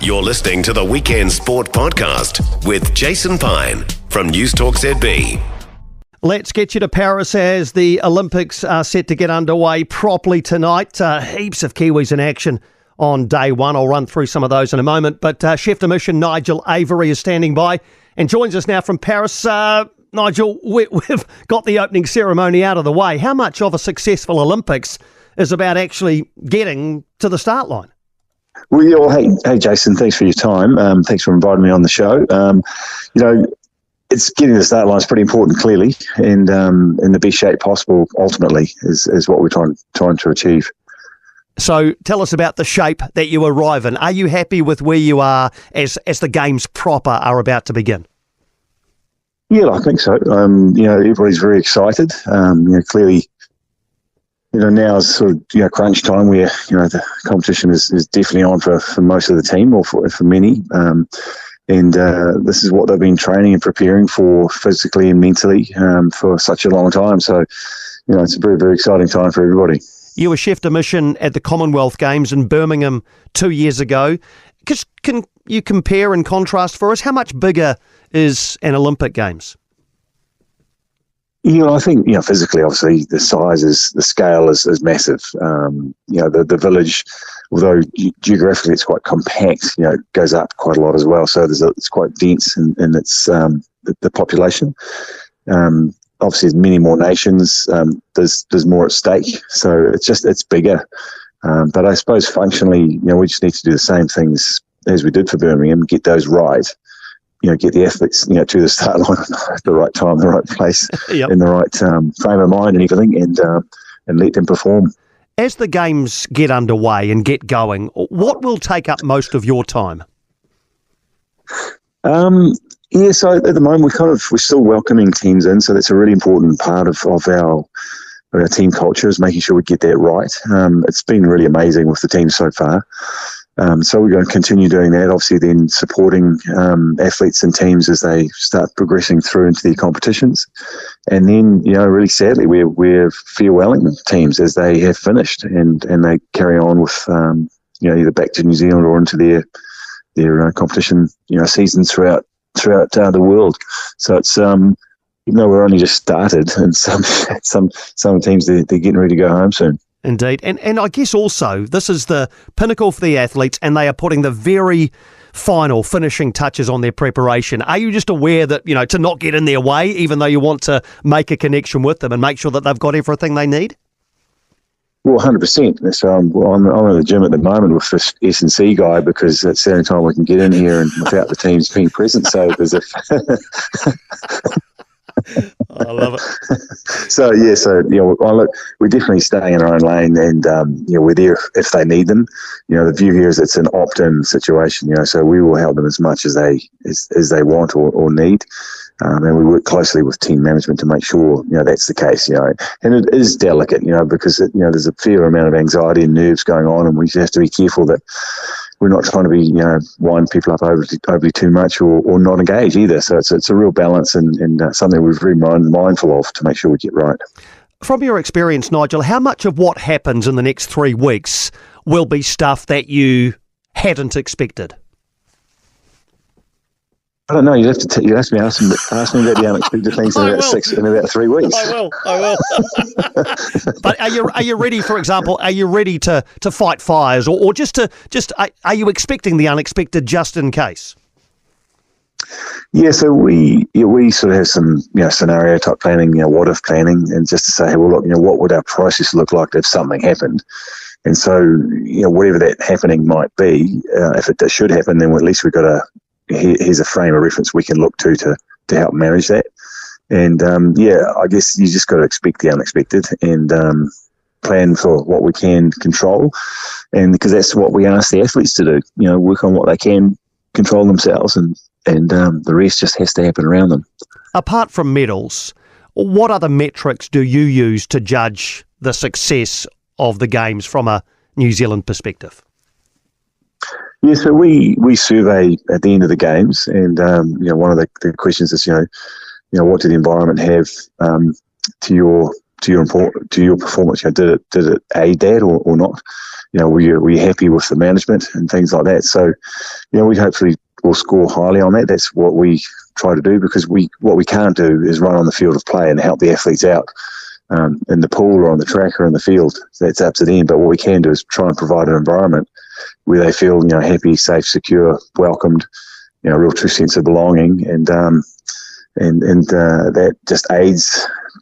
You're listening to the Weekend Sport Podcast with Jason Pine from News Talk ZB. Let's get you to Paris as the Olympics are set to get underway properly tonight. Heaps of Kiwis in action on day one. I'll run through some of those in a moment. But Chef de Mission Nigel Avery is standing by and joins us now from Paris. Nigel, we've got the opening ceremony out of the way. How much of a successful Olympics is about actually getting to the start line? Well, hey, Jason, thanks for your time. Thanks for inviting me on the show. It's getting to the start line is pretty important, clearly, and in the best shape possible, ultimately, is what we're trying to achieve. So tell us about the shape that you arrive in. Are you happy with where you are as the games proper are about to begin? Yeah, I think so. Everybody's very excited. Clearly, now is sort of, crunch time where, the competition is definitely on for most of the team or for many. This is what they've been training and preparing for physically and mentally for such a long time. So, it's a very, very exciting time for everybody. You were chef de mission at the Commonwealth Games in Birmingham 2 years ago. Can you compare and contrast for us? How much bigger is an Olympic Games? I think, physically, obviously, the scale is massive. The village, although geographically it's quite compact, goes up quite a lot as well. So it's quite dense in its the population. Obviously, there's many more nations. There's more at stake. So it's bigger. But I suppose functionally, we just need to do the same things as we did for Birmingham, get those right. Get the athletes, to the start line at the right time, the right place, Yep. in the right frame of mind and everything, and let them perform. As the games get underway and get going, what will take up most of your time? So at the moment we're still welcoming teams in, so that's a really important part of our team culture, is making sure we get that right. It's been really amazing with the team so far. So we're going to continue doing that, obviously then supporting athletes and teams as they start progressing through into the competitions. And then, really sadly, we're farewelling teams as they have finished and they carry on with, either back to New Zealand or into their competition, seasons throughout the world. So it's, we're only just started, and some teams, they're getting ready to go home soon. Indeed. And I guess also this is the pinnacle for the athletes, and they are putting the very final finishing touches on their preparation. Are you just aware that, to not get in their way, even though you want to make a connection with them and make sure that they've got everything they need? Well, 100%. So I'm in the gym at the moment with this S&C guy, because that's the only time we can get in here and without the teams being present. So there's a... I love it. Look, we're definitely staying in our own lane, and we're there if they need them. The view here is it's an opt-in situation. So we will help them as much as they want or need, and we work closely with team management to make sure that's the case. And it is delicate, because there's a fair amount of anxiety and nerves going on, and we just have to be careful that we're not trying to be, wind people up overly too much or not engage either. So it's a real balance and something we're very mindful of to make sure we get right. From your experience, Nigel, how much of what happens in the next 3 weeks will be stuff that you hadn't expected? I don't know. You have to ask me about the unexpected things in about 3 weeks. I will. But are you ready? For example, are you ready to fight fires, or are you expecting the unexpected just in case? Yeah, so we sort of have some scenario type planning, what if planning, and just to say, well, look, what would our process look like if something happened? And so whatever that happening might be, if it should happen, then at least we've got here's a frame of reference we can look to help manage that. And I guess you just got to expect the unexpected and plan for what we can control, and because that's what we ask the athletes to do. Work on what they can control themselves, and the rest just has to happen around them. Apart from medals, what other metrics do you use to judge the success of the games from a New Zealand perspective? Yeah, so we survey at the end of the games, and one of the questions is what did the environment have to your performance? Did it aid that or not? were you happy with the management and things like that? So, we hopefully will score highly on that. That's what we try to do, because what we can't do is run on the field of play and help the athletes out in the pool or on the track or in the field. That's up to them. But what we can do is try and provide an environment where they feel, happy, safe, secure, welcomed, a real true sense of belonging, and that just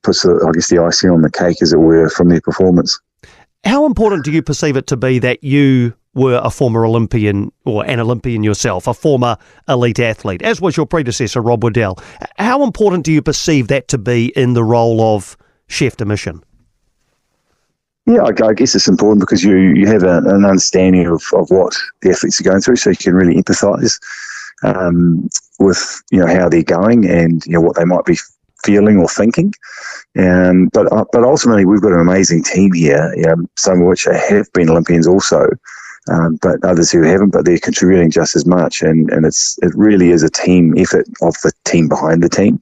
puts the icing on the cake, as it were, from their performance. How important do you perceive it to be that you were a former Olympian, or an Olympian yourself, a former elite athlete, as was your predecessor, Rob Waddell? How important do you perceive that to be in the role of chef de mission? Yeah, I guess it's important because you have an understanding of what the athletes are going through, so you can really empathise with how they're going and what they might be feeling or thinking. But ultimately, we've got an amazing team here, some of which have been Olympians also, but others who haven't, but they're contributing just as much. And it really is a team effort of the team behind the team.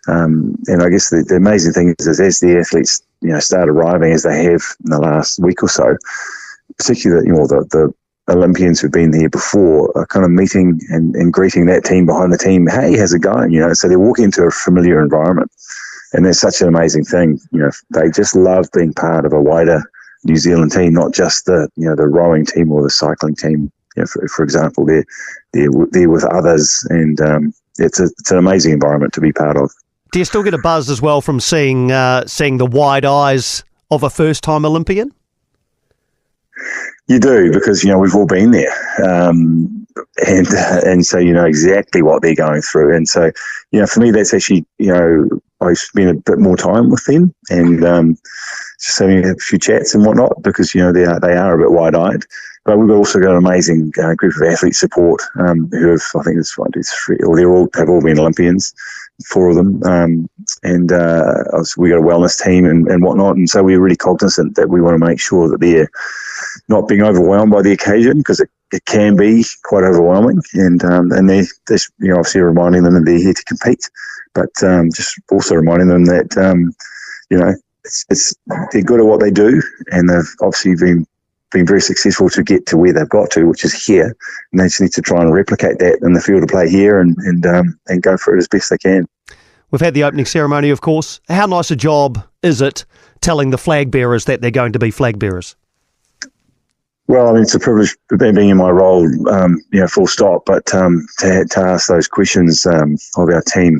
And I guess the amazing thing is as the athletes start arriving, as they have in the last week or so, particularly the Olympians who've been here before are kind of meeting and greeting that team behind the team. Hey, how's it going? So they walk into a familiar environment, and that's such an amazing thing. They just love being part of a wider New Zealand team, not just the rowing team or the cycling team. For example, they're with others, and it's an amazing environment to be part of. Do you still get a buzz as well from seeing the wide eyes of a first-time Olympian? You do, because we've all been there, and so exactly what they're going through. And so for me, that's actually I spend a bit more time with them and just having a few chats and whatnot, because they are a bit wide-eyed. But we've also got an amazing group of athlete support who have, I think it's 1, 2, 3, or have all been Olympians, 4 of them, and we got a wellness team and whatnot. And so we're really cognizant that we want to make sure that they're not being overwhelmed by the occasion, because it can be quite overwhelming. And they're obviously reminding them that they're here to compete, but just also reminding them that they're good at what they do, and they've obviously been very successful to get to where they've got to, which is here, and they just need to try and replicate that in the field of play here and go for it as best they can. We've had the opening ceremony, of course. How nice a job is it telling the flag bearers that they're going to be flag bearers? Well, it's a privilege being in my role, full stop. But to ask those questions of our team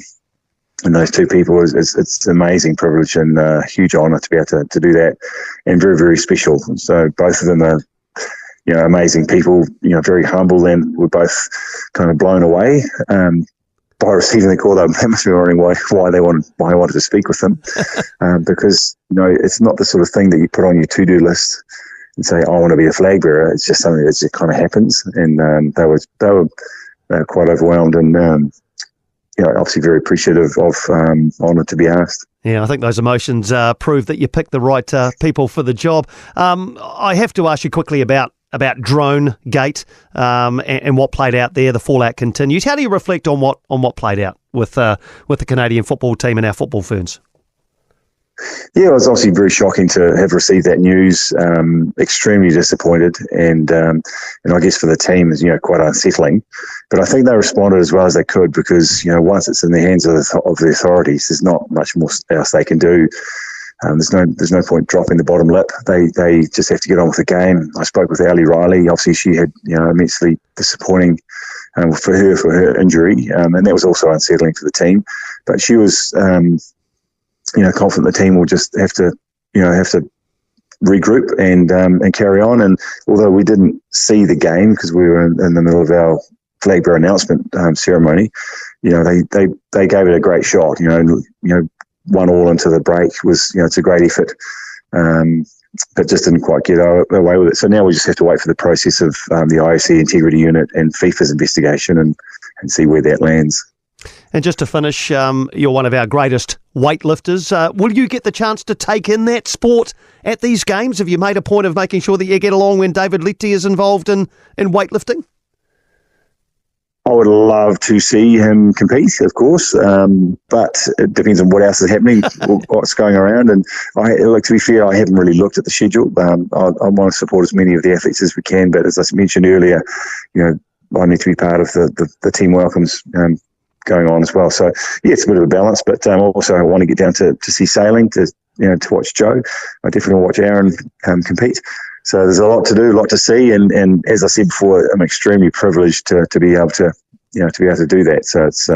and those 2 people, it's an amazing privilege and a huge honour to be able to do that, and very, very special. So both of them are, amazing people, very humble, and we're both kind of blown away by receiving the call. They must be wondering why I wanted to speak with them, because it's not the sort of thing that you put on your to-do list and say, I want to be a flag bearer. It's just something that just kind of happens, and they were quite overwhelmed and obviously very appreciative of honoured to be asked. Yeah, I think those emotions prove that you picked the right people for the job. I have to ask you quickly about Drone Gate and what played out there. The fallout continues. How do you reflect on what played out with the Canadian football team and our football ferns? Yeah, it was obviously very shocking to have received that news. Extremely disappointed, and I guess for the team is quite unsettling. But I think they responded as well as they could, because once it's in the hands of the authorities, there's not much more else they can do. There's no point dropping the bottom lip. They just have to get on with the game. I spoke with Ali Riley. Obviously, she had immensely disappointing for her injury, and that was also unsettling for the team. But she was confident the team will just have to regroup and carry on. And although we didn't see the game because we were in the middle of our flag bearer announcement ceremony, they gave it a great shot. 1-1 into the break was it's a great effort, but just didn't quite get away with it. So now we just have to wait for the process of the IOC Integrity Unit and FIFA's investigation and see where that lands. And just to finish, you're one of our greatest weightlifters. Will you get the chance to take in that sport at these games? Have you made a point of making sure that you get along when David Letty is involved in weightlifting? I would love to see him compete, of course, but it depends on what else is happening, what's going around. And to be fair, I haven't really looked at the schedule. I want to support as many of the athletes as we can, but as I mentioned earlier, I need to be part of the team welcomes going on as well. So yeah, it's a bit of a balance, but also I want to get down to see sailing, to watch Joe. I definitely want to watch Aaron compete. So there's a lot to do, a lot to see, and as I said before, I'm extremely privileged to be able to do that. So it's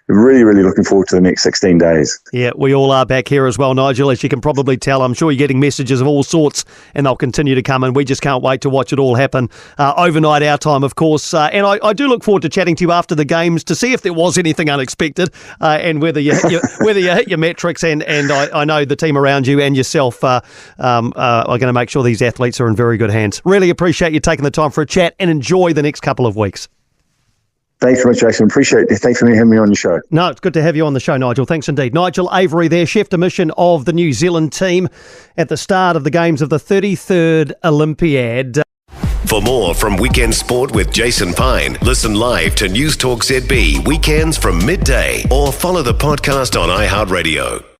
really, really looking forward to the next 16 days. Yeah, we all are back here as well, Nigel, as you can probably tell. I'm sure you're getting messages of all sorts, and they'll continue to come, and we just can't wait to watch it all happen overnight our time, of course. And I do look forward to chatting to you after the games to see if there was anything unexpected and whether you hit your metrics. And I know the team around you and yourself are going to make sure these athletes are in very good hands. Really appreciate you taking the time for a chat, and enjoy the next couple of weeks. Thanks very much, Jason. Appreciate it. Thanks for having me on your show. No, it's good to have you on the show, Nigel. Thanks indeed. Nigel Avery there, chef de mission of the New Zealand team at the start of the games of the 33rd Olympiad. For more from Weekend Sport with Jason Pine, listen live to News Talk ZB weekends from midday, or follow the podcast on iHeartRadio.